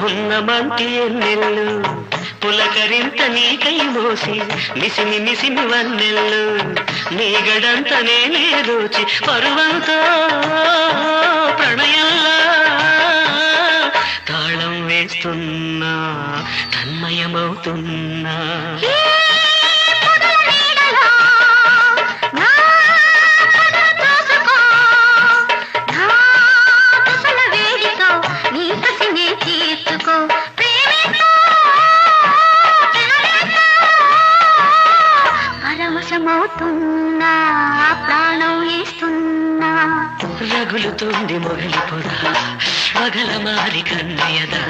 పున్నమంటి ఎన్నెల్లు పులకరింత నీకై మోసి మిసిమి మిసిమి వన్నెల్లు నీ గడంత నేనే దోచి పరువంతో ప్రణయంలా తాళం వేస్తున్నా తన్మయమవుతున్నా పరవశమవుతున్నా ప్రాణం వేస్తున్నా రగులుతుంది మొగలి పొద పగల మారి కన్నయదా